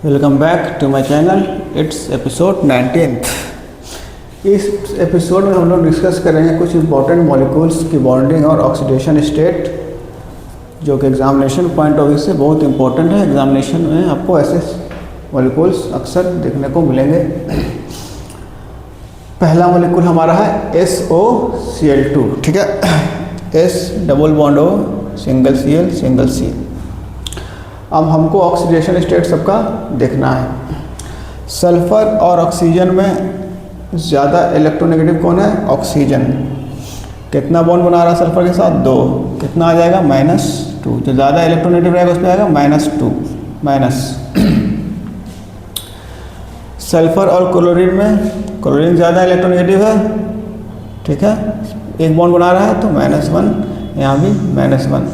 Welcome back to my channel. It's episode 19th। इस episode में हम लोग डिस्कस करेंगे कुछ इंपॉर्टेंट मॉलिक्यूल्स की बॉन्डिंग और ऑक्सीडेशन स्टेट, जो कि एग्जामिनेशन पॉइंट ऑफ व्यू से बहुत इंपॉर्टेंट है। एग्जामिनेशन में आपको ऐसे मॉलिक्यूल्स अक्सर देखने को मिलेंगे। पहला मॉलिक्यूल हमारा है SOCl2, ठीक है। S double bond O single Cl single C। अब हमको ऑक्सीडेशन स्टेट सबका देखना है। सल्फर और ऑक्सीजन में ज़्यादा इलेक्ट्रोनेगेटिव कौन है? ऑक्सीजन। कितना बॉन्ड बना रहा है सल्फर के साथ? 2। कितना आ जाएगा? -2। जो ज़्यादा इलेक्ट्रोनेगेटिव रहेगा उसमें आएगा -2 माइनस। सल्फर और क्लोरीन में क्लोरीन ज़्यादा इलेक्ट्रोनेगेटिव है, ठीक है। एक बॉन्ड बना रहा है तो -1, यहाँ भी -1।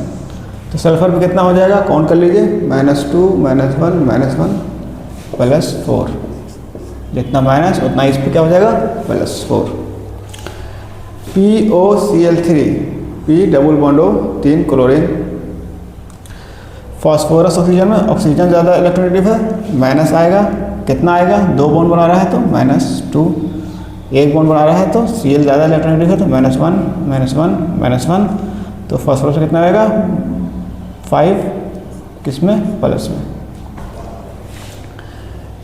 तो सल्फर में कितना हो जाएगा? काउंट कर लीजिए, -2 -1 +4। जितना माइनस उतना इस पर क्या हो जाएगा? +4। POCl3, P double bond O 3 chlorine. Phosphorus oxygen में ऑक्सीजन ज़्यादा इलेक्ट्रोनेगेटिव है, माइनस आएगा। कितना आएगा? 2 बॉन्ड बना रहा है तो -2। एक बॉन्ड बना रहा है तो Cl ज़्यादा इलेक्ट्रोनेगेटिव है तो -1 तो फॉस्फोरस में कितना आएगा? 5। किसमें? प्लस में।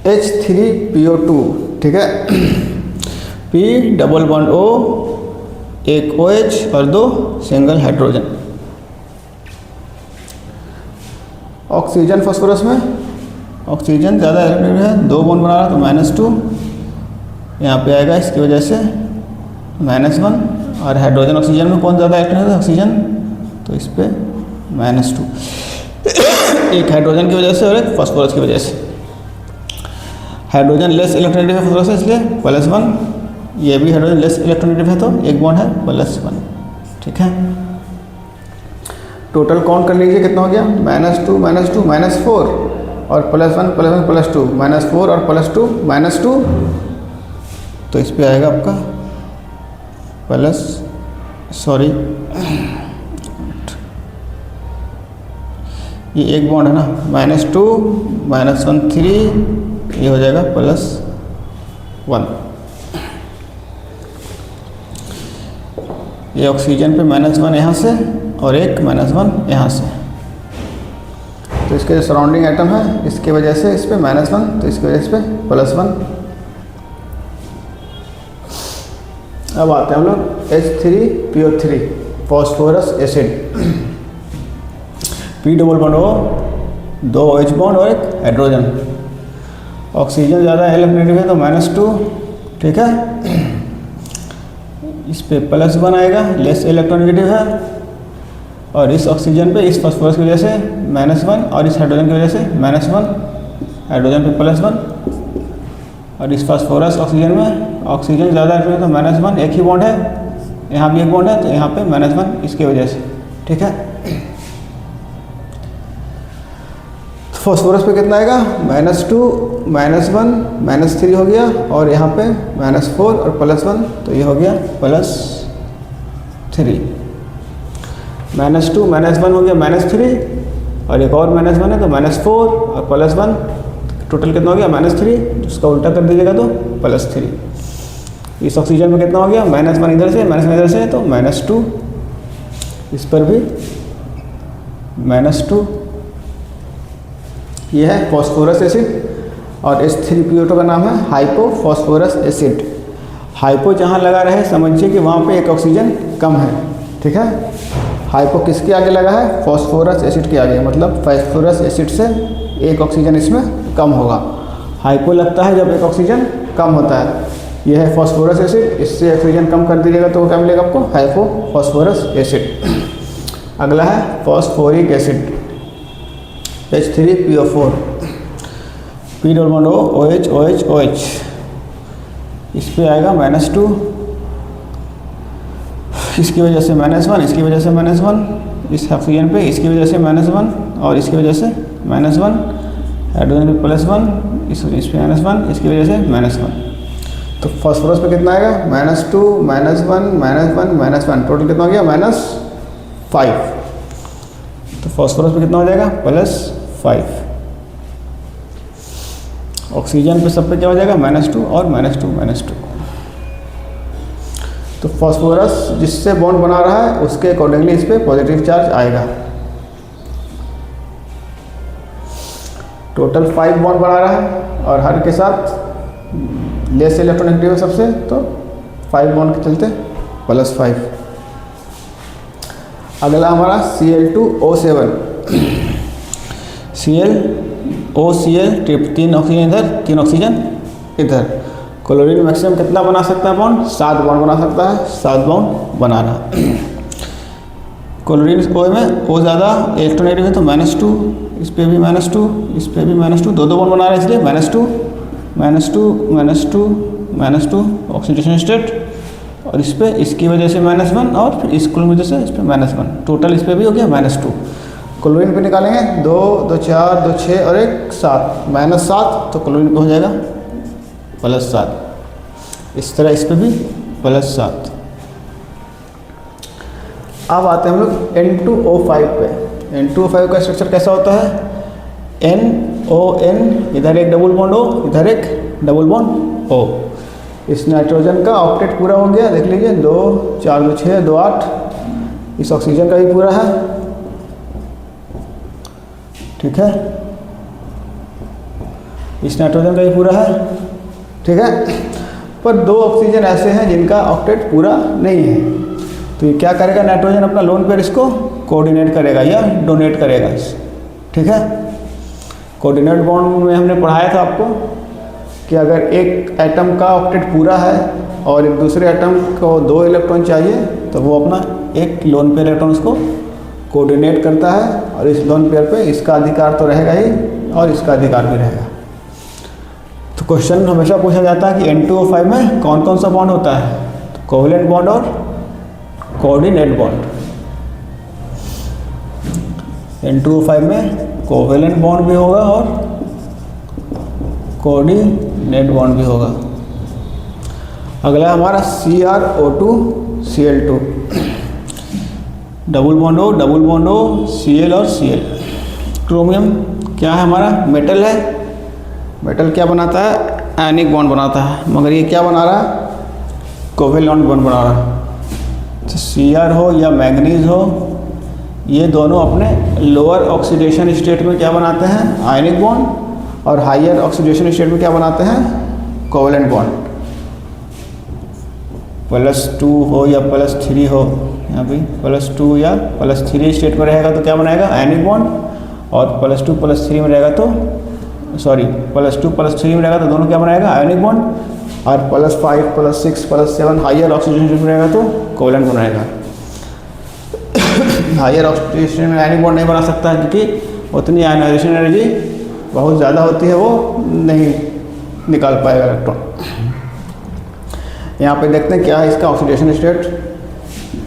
H3PO2, ठीक है। P डबल बॉन्ड O, एक OH और 2 सिंगल हाइड्रोजन। ऑक्सीजन फॉस्फोरस में ऑक्सीजन ज़्यादा इलेक्ट्रोनेगेटिव है, 2 बॉन्ड बना रहा तो -2। यहाँ पे आएगा इसकी वजह से -1। और हाइड्रोजन ऑक्सीजन में कौन ज़्यादा इलेक्ट्रोनेगेटिव है? ऑक्सीजन। तो इस पर -2। एक हाइड्रोजन की वजह से और एक फॉस्फोरस की वजह से। हाइड्रोजन लेस इलेक्ट्रोनेगेटिव है फॉस्फोरस से, इसलिए +1। ये भी हाइड्रोजन लेस इलेक्ट्रोनेगेटिव है तो एक बॉन्ड है +1, ठीक है। टोटल काउंट कर लीजिए कितना हो गया? -2 -4 और +1 +2 -4 और +2 -2। तो इस पे आएगा आपका ये एक बॉन्ड है ना, -2 -1 3, ये हो जाएगा +1। ये ऑक्सीजन पे -1 यहाँ से और एक -1 यहाँ से। तो इसके जो सराउंडिंग एटम है इसके वजह से इस पे -1, तो इसकी वजह से इस पे +1। अब आते हैं हम लोग H3PO3 phosphorous acid. P double bond O, 2 OH bond और एक हाइड्रोजन। ऑक्सीजन ज़्यादा इलेक्ट्रोनेगेटिव है तो -2, ठीक है। इस पे +1 आएगा, लेस इलेक्ट्रोनेगेटिव है। और इस ऑक्सीजन पे इस फॉस्फोरस की वजह से -1 और इस हाइड्रोजन की वजह से -1। हाइड्रोजन पे +1 और इस फॉस्फोरस ऑक्सीजन में ऑक्सीजन ज़्यादा है तो -1। एक ही बॉन्ड है, यहाँ भी एक बॉन्ड है तो यहाँ पे -1 इसकी वजह से, ठीक है। फॉस्फोरस पे कितना आएगा? -2 -1 -3 हो गया और यहाँ पे -4 और +1, तो ये हो गया +3। -2 -1 हो गया -3 और एक और -1 है तो -4 और +1, टोटल कितना हो गया? -3। उसका उल्टा कर दीजिएगा तो +3। इस ऑक्सीजन में कितना हो गया? -1 इधर से -1 इधर से तो -2। इस पर भी -2। यह है फॉस्फोरस एसिड। और H3PO2 का नाम है हाइपोफॉस्फोरस एसिड। हाइपो जहाँ लगा रहे समझिए कि वहाँ पे एक ऑक्सीजन कम है, ठीक है। हाइपो किसके आगे लगा है? फॉस्फोरस एसिड के आगे, मतलब फॉस्फोरस एसिड से एक ऑक्सीजन इसमें कम होगा। हाइपो लगता है जब एक ऑक्सीजन कम होता है। यह है फॉस्फोरस एसिड। इससे ऑक्सीजन कम कर दीजिएगा तो क्या मिलेगा आपको? Hypophosphorous acid. अगला है phosphoric acid, H3PO4, P double bond O OH OH OH। इस पे आएगा -2, इसकी वजह से -1, इसकी वजह से -1। इस ऑक्सीजन पे इसकी वजह से -1 और इसकी वजह से -1। हाइड्रोजन पे +1, इस पे -1, इसकी वजह से -1। तो फॉस्फोरस पे कितना आएगा? -2 -1 -1 टोटल कितना हो गया? -5। तो फॉस्फोरस पे कितना हो जाएगा? +5। ऑक्सीजन पे सब पे क्या हो जाएगा -2 और -2। तो फॉस्फोरस जिससे बॉन्ड बना रहा है उसके अकॉर्डिंगली इस पर पॉजिटिव चार्ज आएगा। टोटल 5 बॉन्ड बना रहा है और हर के साथ लेस इलेक्ट्रॉनिक है सबसे, तो 5 बॉन्ड के चलते +5। अगला हमारा Cl2O7 ClOCl 3 ऑक्सीजन इधर 3 ऑक्सीजन इधर। क्लोरीन मैक्सिमम कितना बना सकता है बॉन्ड? 7 बॉन्ड बना सकता है, 7 बॉन्ड बना रहा। क्लोरीन O में O ज़्यादा इलेक्ट्रोनेगेटिव है तो -2, इस पर भी -2, इस पर भी -2, 2 बॉन्ड बना रहे हैं इसलिए -2 ऑक्सीडेशन स्टेट, और इस पर इसकी वजह से -1 और फिर इस क्लोरीन वजह से इस पर -1, टोटल इस पर भी हो गया -2। क्लोरीन पे निकालेंगे 2, 2, 4, 2, 6 और 1, 7, -7, तो क्लोरीन पे हो जाएगा +7। इस तरह इस पे भी +7। अब आते हैं हम लोग N2O5 पे। N2O5 का स्ट्रक्चर कैसा होता है? NON, इधर एक डबल बॉन्ड O, इधर एक डबल बॉन्ड O। इस नाइट्रोजन का ऑक्टेट पूरा हो गया, देख लीजिए 2, 4, 2, 6, 2, 8। इस ऑक्सीजन का भी पूरा है, ठीक है। इस नाइट्रोजन का भी पूरा है, ठीक है। पर 2 ऑक्सीजन ऐसे हैं जिनका ऑक्टेट पूरा नहीं है, तो ये क्या करेगा? नाइट्रोजन अपना लोन पेयर इसको कोऑर्डिनेट करेगा या डोनेट करेगा, ठीक है। कोऑर्डिनेट बॉन्ड में हमने पढ़ाया था आपको कि अगर एक एटम का ऑक्टेट पूरा है और एक दूसरे एटम को 2 इलेक्ट्रॉन चाहिए तो वो अपना एक लोन पेयर इलेक्ट्रॉन उसको कोऑर्डिनेट करता है, और इस लोन पेयर पे इसका अधिकार तो रहेगा ही और इसका अधिकार भी रहेगा। तो क्वेश्चन हमेशा पूछा जाता है कि N2O5 में कौन कौन सा बॉन्ड होता है? तो कोवेलेंट बॉन्ड और कोऑर्डिनेट बॉन्ड। N2O5 में कोवेलेंट बॉन्ड भी होगा और कोऑर्डिनेट बॉन्ड भी होगा। अगला हमारा CrO2Cl2, double bond O, Cl और Cl। क्रोमियम क्या है? हमारा मेटल है। मेटल क्या बनाता है? आयनिक बॉन्ड बनाता है, मगर ये क्या बना रहा है? कोवेलेंट बॉन्ड बना रहा है। तो Cr हो या मैंगनीज हो, ये दोनों अपने लोअर ऑक्सीडेशन स्टेट में क्या बनाते हैं? आयनिक बॉन्ड, और हायर ऑक्सीडेशन स्टेट में क्या बनाते हैं? Covalent bond. +2 हो या +3 हो, यहाँ पे +2 या +3 स्टेट में रहेगा तो क्या बनाएगा? आयनिक बॉन्ड, और +2 +3 में रहेगा तो +2 +3 में रहेगा तो दोनों क्या बनाएगा? आयनिक बॉन्ड, और +5 +6 +7 हायर ऑक्सीडेशन स्टेट में रहेगा तो कोवेलेंट बनाएगा। हायर ऑक्सीडेशन में आयनिक बॉन्ड नहीं बना सकता है क्योंकि उतनी आयनाइजेशन एनर्जी बहुत ज़्यादा होती है, वो नहीं निकाल पाएगा इलेक्ट्रॉन। यहाँ पे देखते हैं क्या है इसका ऑक्सीडेशन स्टेट।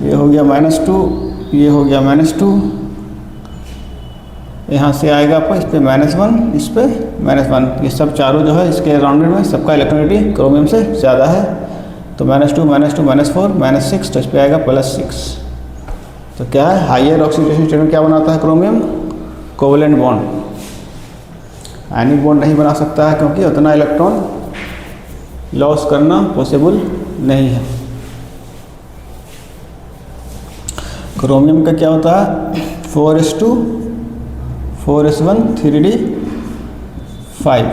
ये हो गया -2, ये हो गया -2, यहाँ से आएगा आपका इस पर -1, इस पर -1। ये सब चारों जो है इसके राउंडेड में सबका इलेक्ट्रोनेगेटिविटी क्रोमियम से ज़्यादा है, तो -2 -4 -6, तो इस पर आएगा +6। तो क्या है? हायर ऑक्सीडेशन स्टेट में क्या बनाता है chromium? Covalent bond. Ionic bond नहीं बना सकता है क्योंकि उतना इलेक्ट्रॉन लॉस करना पॉसिबल नहीं है। क्रोमियम का क्या होता है? 4s2 4s1 3d5।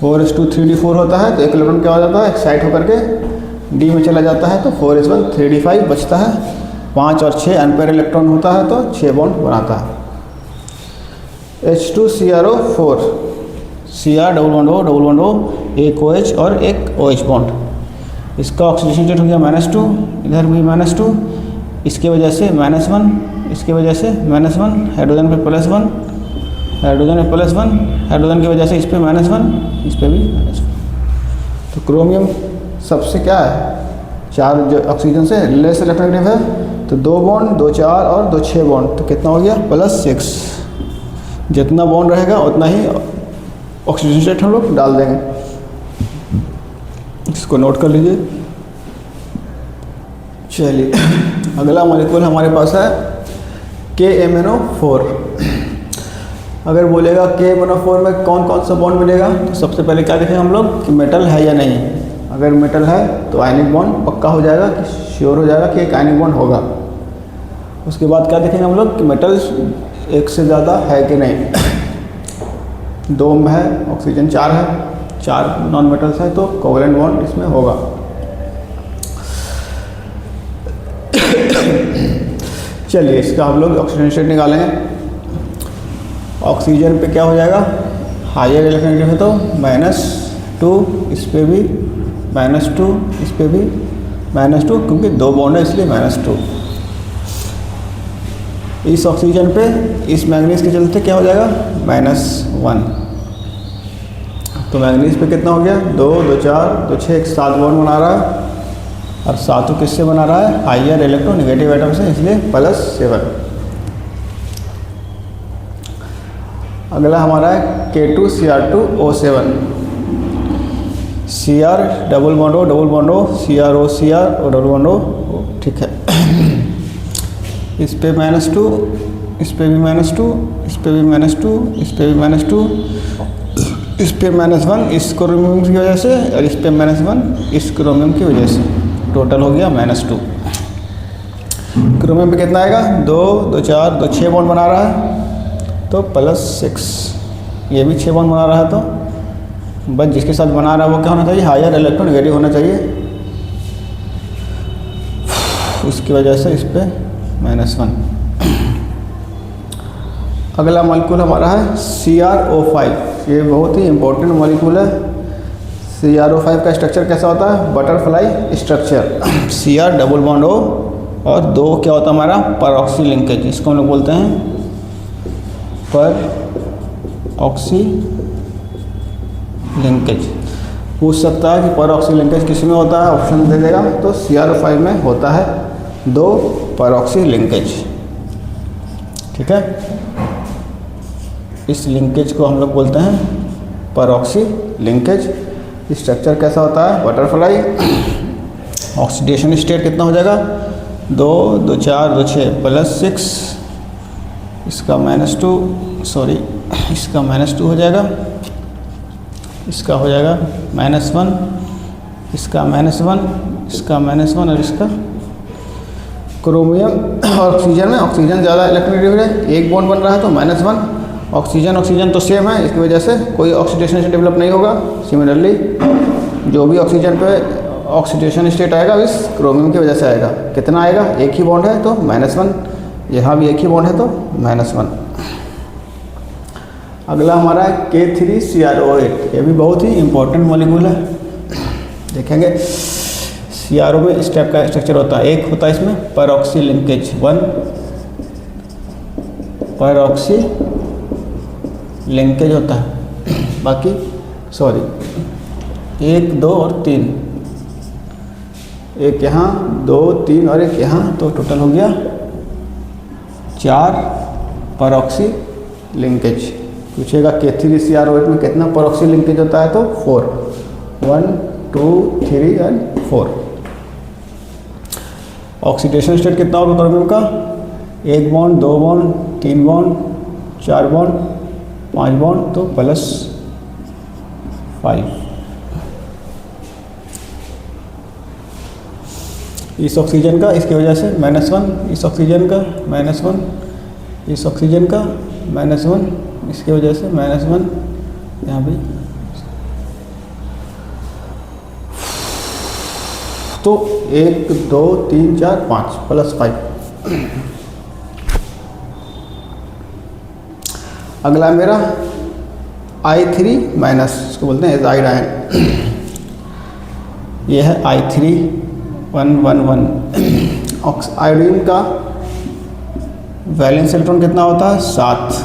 4s2 3d4 होता है तो एक इलेक्ट्रॉन क्या हो जाता है? एक्साइट होकर के डी में चला जाता है, तो 4s1 3d5 बचता है। 5 और 6 अनपेयर इलेक्ट्रॉन होता है तो 6 बॉन्ड बनाता है। H2CrO4, Cr double bond O, एक OH और एक OH बॉन्ड। इसका ऑक्सीडेशन स्टेट हो गया -2, इधर भी -2, इसके वजह से -1, इसके वजह से -1, हाइड्रोजन पे +1, हाइड्रोजन पे +1, हाइड्रोजन की वजह से इस पे -1, इस पे भी -1। तो क्रोमियम सबसे क्या है? 4 जो ऑक्सीजन से लेस इलेक्ट्रोनेगेटिव है, तो 2 बॉन्ड 2 4 और 2 6 बॉन्ड, तो कितना हो गया? +6। जितना बॉन्ड रहेगा उतना ही ऑक्सीजन स्टेट हम लोग डाल देंगे। इसको नोट कर लीजिए। चलिए अगला मॉलिक्यूल हमारे पास है KMnO4। अगर बोलेगा K1O4 में कौन कौन सा बॉन्ड मिलेगा, तो सबसे पहले क्या देखेंगे हम लोग कि मेटल है या नहीं। अगर मेटल है तो आयनिक बॉन्ड पक्का हो जाएगा, कि श्योर हो जाएगा कि एक आयनिक बॉन्ड होगा। उसके बाद क्या देखेंगे हम लोग कि मेटल्स एक से ज़्यादा है कि नहीं। 2 में है, ऑक्सीजन 4 है, 4 नॉन मेटल्स है, तो कोवलेंट बॉन्ड इसमें होगा। चलिए इसका हम लोग ऑक्सीजन स्टेट निकालेंगे। ऑक्सीजन पे क्या हो जाएगा, हायर इलेक्ट्रॉनिक है तो -2, इस पे भी -2, इस पे भी -2, क्योंकि 2 बॉन्ड है इसलिए -2। इस ऑक्सीजन पे इस मैंगनीज के चलते क्या हो जाएगा, -1। तो मैंगनीज पे कितना हो गया, 2, 2, 4, 2, 6, एक 7 बॉन्ड बना रहा है, और 7 किससे बना रहा है, हायर इलेक्ट्रोनेगेटिव एटम से, इसलिए +7। अगला हमारा है K2Cr2O7। Cr double bond O, CrO और डबल बॉन्ड O, ठीक है। इस पे -2, इस पे भी -2, इस पे भी -2, इस पे भी -2, इस पे -1 इस क्रोमियम की वजह से, और इस पे -1 इस क्रोमियम की वजह से, टोटल हो गया -2। क्रोमियम पे कितना आएगा, 2, 2, 4, 2, 6 बॉन्ड बना रहा है, तो +6। ये भी 6 बॉन्ड बना रहा है, तो बस जिसके साथ बना रहा है वो क्या होना चाहिए, हायर इलेक्ट्रोनेगेटिव होना चाहिए। उसकी वजह से इस पे -1। अगला मॉलिक्यूल हमारा है CrO5। ये बहुत ही इम्पोर्टेंट मॉलिक्यूल है। CrO5 का स्ट्रक्चर कैसा होता है, butterfly structure. Cr double bond O और 2 क्या होता है हमारा, परऑक्सी लिंकेज। इसको हम लोग बोलते हैं परऑक्सी लिंकेज। पूछ सकता है कि परऑक्सी लिंकेज किस में होता है, ऑप्शन दे देगा, तो CrO5 में होता है 2 परऑक्सी लिंकेज, ठीक है। इस लिंकेज को हम लोग बोलते हैं परऑक्सी लिंकेज। स्ट्रक्चर कैसा होता है, बटरफ्लाई। ऑक्सीडेशन स्टेट कितना हो जाएगा, 2, 2, 4, 2, 6 +6, इसका -2, सॉरी इसका -2 हो जाएगा, इसका हो जाएगा -1, इसका -1, इसका -1 और इसका। क्रोमियम और ऑक्सीजन में, ऑक्सीजन ज़्यादा इलेक्ट्रोनेगेटिव है, एक बॉन्ड बन रहा है तो -1। ऑक्सीजन तो सेम है, इसकी वजह से कोई ऑक्सीडेशन स्टेट डेवलप नहीं होगा। सिमिलरली जो भी ऑक्सीजन पे ऑक्सीडेशन स्टेट आएगा इस क्रोमियम की वजह से आएगा। कितना आएगा, एक ही बॉन्ड है तो -1, यहाँ भी एक ही बॉन्ड है तो -1। अगला हमारा है K3CrO8। ये भी बहुत ही इम्पोर्टेंट मॉलिक्यूल है। देखेंगे CrO में इस टाइप का स्ट्रक्चर होता है। एक होता है इसमें परऑक्सी लिंकेज, 1 परऑक्सी लिंकेज होता है, बाकी सॉरी 1, 2 और 3, एक यहाँ 2, 3 और एक यहाँ, तो टोटल हो गया 4 परऑक्सी लिंकेज। पूछेगा K3CrO8 में कितना परऑक्सी लिंकेज होता है, तो 4, 1, 2, 3 एंड 4। ऑक्सीडेशन स्टेट कितना होगा क्रोमियम का, 1 bond, 2 bond, 3 bond, 4 bond, 5 bond, तो +5। इस ऑक्सीजन का इसकी वजह से -1, इस ऑक्सीजन का -1, इस ऑक्सीजन का -1, इसकी वजह से -1, यहाँ भी। तो 1, 2, 3, 4, 5 +5। अगला मेरा I3-, इसको बोलते हैं एजाइड आयन। यह है I3-111। आयोडीन का वैलेंस इलेक्ट्रॉन कितना होता है, 7।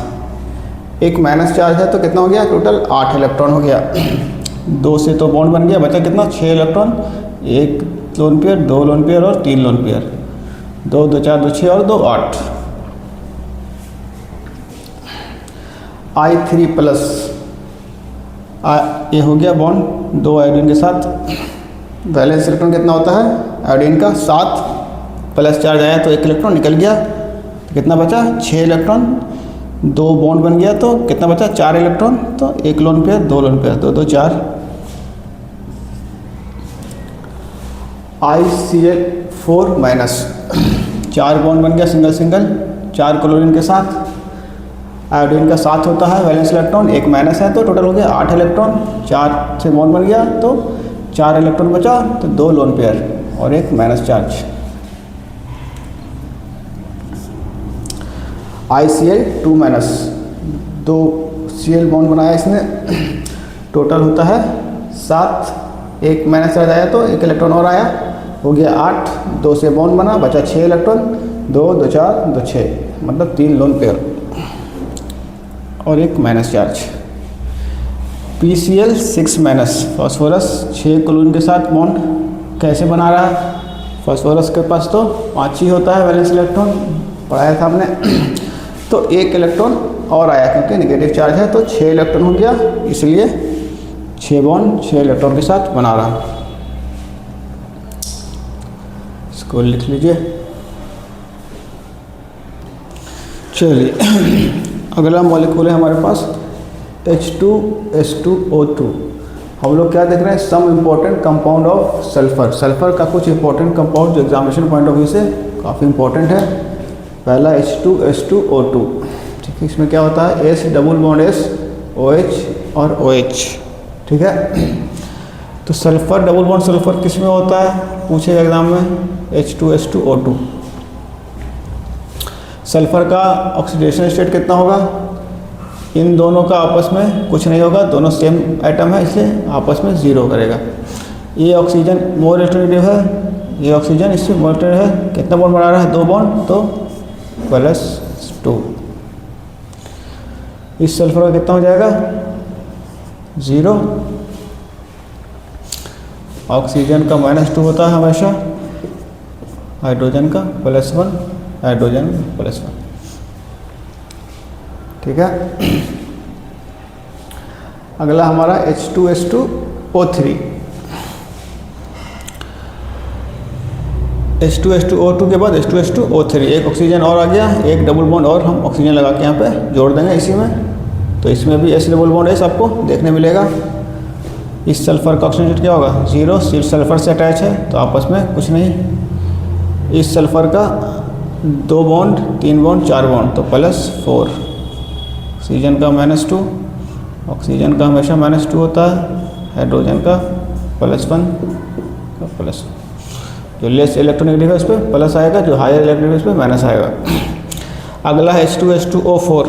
एक माइनस चार्ज है तो कितना हो गया, टोटल 8 इलेक्ट्रॉन हो गया। 2 से तो बॉन्ड बन गया, बचा कितना, 6 electron. 1 lone pair, 2 lone pair और 3 लोन पेयर। 2, 2, 4, 2, 6 और 2, 8। I3+, ये हो गया बॉन्ड 2 आयोडीन के साथ। वैलेंस इलेक्ट्रॉन कितना होता है आयोडीन का, 7। प्लस चार्ज आया तो 1 इलेक्ट्रॉन निकल गया, तो कितना बचा, 6 इलेक्ट्रॉन। दो बॉन्ड बन गया तो कितना बचा, 4 इलेक्ट्रॉन, तो एक लोन पेयर, दो लोन पेयर, दो दो 4। ICl4 माइनस, 4 बॉन्ड बन गया सिंगल सिंगल, 4 क्लोरीन के साथ, आयोडीन का साथ होता है वैलेंस इलेक्ट्रॉन, एक माइनस है तो टोटल हो गया 8 इलेक्ट्रॉन, 4 से बॉन्ड बन गया तो 4 इलेक्ट्रॉन बचा, तो 2 लोन पेयर और एक minus charge. ICl2 minus, 2 Cl bond बनाया इसने, टोटल होता है 7, एक माइनस चार्ज आया तो एक इलेक्ट्रॉन और आया, हो गया 8, 2 से बॉन्ड बना, बचा 6 इलेक्ट्रॉन, 2 2 4 2 6, मतलब 3 लोन पेयर और एक minus charge. PCl6 minus, phosphorus 6 chlorine के साथ बॉन्ड कैसे बना रहा है, फॉस्फोरस के पास तो 5 ही होता है वैलेंस इलेक्ट्रॉन, पढ़ाया था हमने, तो एक इलेक्ट्रॉन और आया क्योंकि नेगेटिव चार्ज है तो 6 इलेक्ट्रॉन हो गया, इसलिए 6 बॉन्ड 6 इलेक्ट्रॉन के साथ बना रहा। इसको लिख लीजिए। चलिए अगला मॉलिक्यूल है हमारे पास H2S2O2। हम लोग क्या देख रहे हैं, some important compound of sulphur. Sulphur का कुछ इंपॉर्टेंट कंपाउंड जो एग्जामिनेशन पॉइंट ऑफ व्यू से काफ़ी इंपॉर्टेंट है। पहला H2S2O2, ठीक है, इसमें क्या होता है, S double bond S OH और OH, ठीक है। तो सल्फर डबल बॉन्ड सल्फर किस में होता है, पूछेगा एग्जाम में, H2S2O2। सल्फर का ऑक्सीडेशन स्टेट कितना होगा, इन दोनों का आपस में कुछ नहीं होगा, दोनों सेम एटम है इसलिए आपस में 0 करेगा। ये ऑक्सीजन मोर इलेक्ट्रोनेगेटिव है, ये ऑक्सीजन इससे मोर इलेक्ट्रोनेगेटिव है, कितना बॉन्ड बना रहा है, 2 बॉन्ड, तो +2। इस सल्फर का कितना हो जाएगा, 0। ऑक्सीजन का -2 होता है हमेशा, हाइड्रोजन का +1, हाइड्रोजन +1, ठीक है। अगला हमारा H2S2O3। H2S2O2 के बाद H2S2O3, एक ऑक्सीजन और आ गया, एक डबल बॉन्ड और हम ऑक्सीजन लगा के यहाँ पे जोड़ देंगे इसी में, तो इसमें भी S डबल बॉन्ड S आपको देखने मिलेगा। इस सल्फर का ऑक्सीजन क्या होगा, 0, सिर्फ सल्फर से अटैच है तो आपस में कुछ नहीं। इस सल्फर का 2 बॉन्ड, 3 बॉन्ड, 4 बॉन्ड, तो +4। ऑक्सीजन का -2, ऑक्सीजन का हमेशा -2 होता है, हाइड्रोजन का +1 का +1। जो लेस इलेक्ट्रोनेगेटिव है उस पर प्लस आएगा, जो हायर इलेक्ट्रोनेगेटिव उस पर माइनस आएगा। अगला है H2S2O4,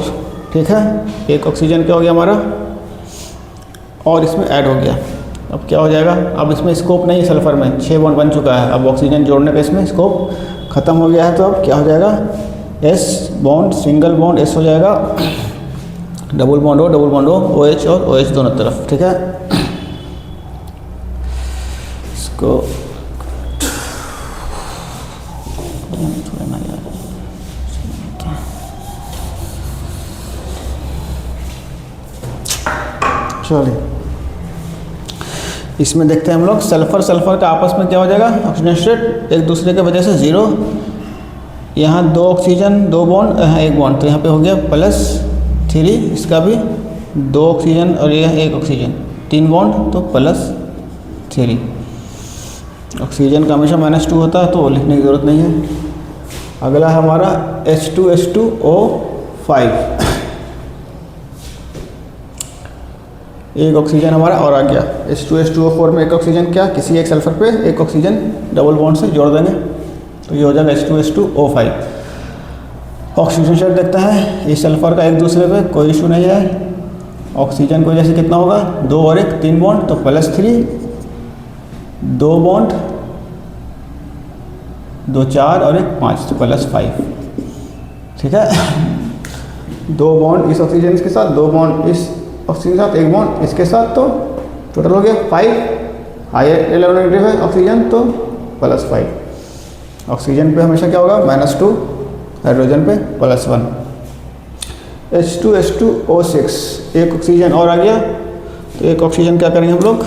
ठीक है, एक ऑक्सीजन क्या हो गया हमारा और इसमें ऐड हो गया। अब क्या हो जाएगा, अब इसमें स्कोप नहीं है, सल्फर में 6 बॉन्ड बन चुका है, अब ऑक्सीजन जोड़ने पे इसमें स्कोप ख़त्म हो गया है, तो अब क्या हो जाएगा, S bond single bond S हो जाएगा, डबल बॉन्ड O OH और OH दोनों तरफ, ठीक है। इसको चलिए इसमें देखते हैं हम लोग, सल्फर सल्फर का आपस में क्या हो जाएगा, ऑक्सीजन स्टेट एक दूसरे के वजह से 0। यहाँ 2 ऑक्सीजन 2 बॉन्ड, यहाँ 1 बॉन्ड, तो यहाँ पे हो गया +3, इसका भी 2 ऑक्सीजन और यह 1 ऑक्सीजन, 3 बॉन्ड, तो +3। ऑक्सीजन का हमेशा -2 होता है तो वो लिखने की ज़रूरत नहीं है। अगला है हमारा H2S2O5, एक ऑक्सीजन हमारा और आ गया। H2S2O4 में एक ऑक्सीजन क्या, किसी एक सल्फर पे एक ऑक्सीजन डबल बॉन्ड से जोड़ देंगे, तो ये हो जाएगा H2S2O5। ऑक्सीजन शेयर देखते हैं, इस सल्फर का एक दूसरे पे कोई इशू नहीं है। ऑक्सीजन की वजह से कितना होगा, 2 और 1 3 बॉन्ड, तो +3, 2 बॉन्ड 2 4 और 1 5, तो +5, ठीक है। 2 बॉन्ड इस ऑक्सीजन के साथ, 2 बॉन्ड इस ऑक्सीजन के साथ, 1 बॉन्ड इसके साथ, तो टोटल हो गया 5। हायर इलेक्ट्रोनेगेटिव है ऑक्सीजन तो +5। ऑक्सीजन पे हमेशा क्या होगा, -2, हाइड्रोजन पे +1। H2S2O6, एक ऑक्सीजन और आ गया, तो एक ऑक्सीजन क्या करेंगे हम लोग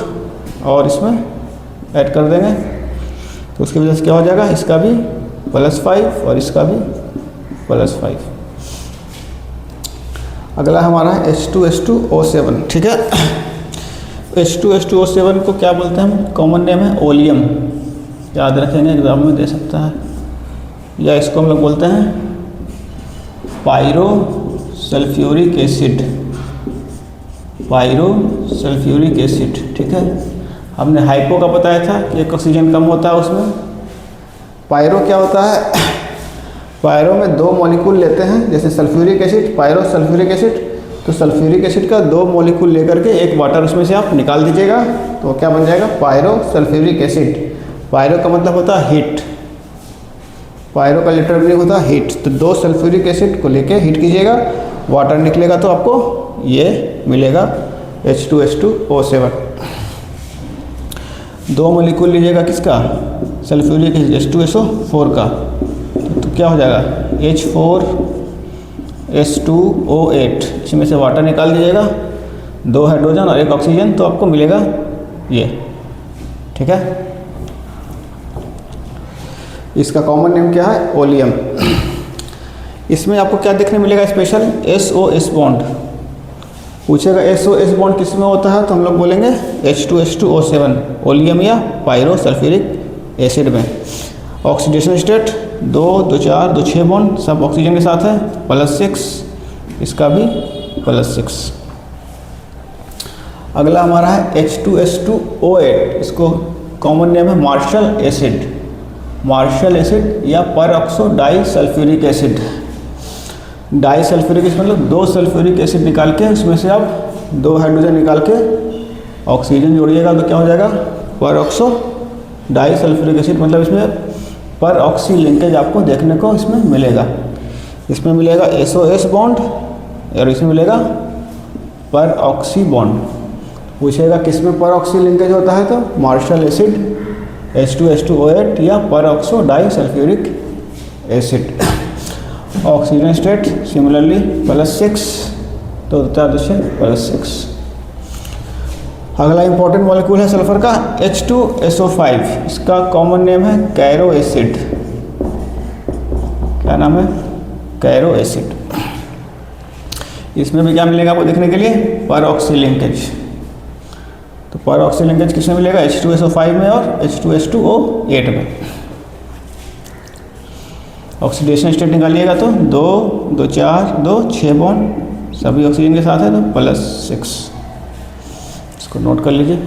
और इसमें ऐड कर देंगे, तो उसकी वजह से क्या हो जाएगा, इसका भी +5 और इसका भी +5। अगला हमारा है H2S2O7, ठीक है। H2S2O7 को क्या बोलते हैं हम, कॉमन नेम है ओलियम, याद रखेंगे एग्जाम में दे सकता है, या इसको हम लोग बोलते हैं pyro sulphuric acid, pyro sulphuric acid, ठीक है। हमने हाइपो का बताया था कि एक ऑक्सीजन कम होता है उसमें। पायरो क्या होता है, पायरो में 2 मॉलिक्यूल लेते हैं, जैसे sulphuric acid, pyro sulphuric acid, तो सल्फ्यूरिक एसिड का 2 मॉलिक्यूल लेकर के एक वाटर उसमें से आप निकाल दीजिएगा तो क्या बन जाएगा, पायरो सल्फ्यूरिक एसिड। पायरो का मतलब होता है हीट, पायरो का लिटरल मीनिंग होता है हीट। तो 2 सल्फ्यूरिक एसिड को लेके हीट कीजिएगा, वाटर निकलेगा तो आपको ये मिलेगा H2S2O7। 2 मॉलिक्यूल लीजिएगा किसका, सल्फ्यूरिक एसिड H2SO4 का, तो क्या हो जाएगा H4S2O8, इसमें से वाटर निकाल दीजिएगा, 2 हाइड्रोजन और 1 ऑक्सीजन, तो आपको मिलेगा ये, ठीक है। इसका कॉमन नेम क्या है, ओलियम। इसमें आपको क्या देखने मिलेगा स्पेशल, SOS बॉन्ड। पूछेगा SOS बॉन्ड किस में होता है, तो हम लोग बोलेंगे H2S2O7, ओलियम या पायरो सल्फ्यूरिक एसिड में। ऑक्सीडेशन स्टेट 2, 2, 4, 2, 6 बॉन्ड सब ऑक्सीजन के साथ है, +6, इसका भी +6। अगला हमारा है H2S2O8, इसको कॉमन नेम है मार्शल एसिड, मार्शल एसिड या peroxo di sulphuric acid. Di sulphuric acid मतलब 2 सल्फ्यूरिक एसिड निकाल के उसमें से आप 2 हाइड्रोजन निकाल के ऑक्सीजन जोड़िएगा तो क्या हो जाएगा, परऑक्सो डाई सल्फ्यूरिक एसिड, मतलब इसमें पर ऑक्सी लिंकेज आपको देखने को इसमें मिलेगा। इसमें मिलेगा SOS बॉन्ड और इसमें मिलेगा पर ऑक्सी बॉन्ड। पूछेगा किस में पर ऑक्सी लिंकेज होता है, तो मार्शल एसिड H2S2O8 या peroxo di sulphuric acid. Oxygen state similarly +6, तो 4 +6। अगला इंपॉर्टेंट मॉलिक्यूल है सल्फर का H2SO5, इसका कॉमन नेम है कैरो एसिड। क्या नाम है, कैरो एसिड। इसमें भी क्या मिलेगा आपको देखने के लिए, पर ऑक्सी लिंकेज। तो पर ऑक्सी लिंकेज किसमें मिलेगा, H2SO5 में और H2S2O8 में। ऑक्सीडेशन स्टेट निकालिएगा तो 2, 2, 4, 2, 6 बॉन्ड सभी ऑक्सीजन के साथ है, तो +6, इसको नोट कर लीजिए।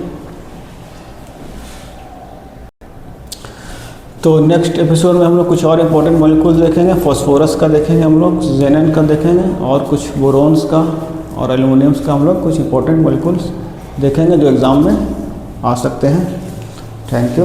तो नेक्स्ट एपिसोड में हम लोग कुछ और इम्पोर्टेंट मॉलिक्यूल्स देखेंगे, फॉस्फोरस का देखेंगे हम लोग, जेनन का देखेंगे, और कुछ बोरोन्स का और एल्युमिनियम्स का हम लोग कुछ इंपॉर्टेंट मॉलिक्यूल्स देखेंगे जो एग्ज़ाम में आ सकते हैं। Thank you.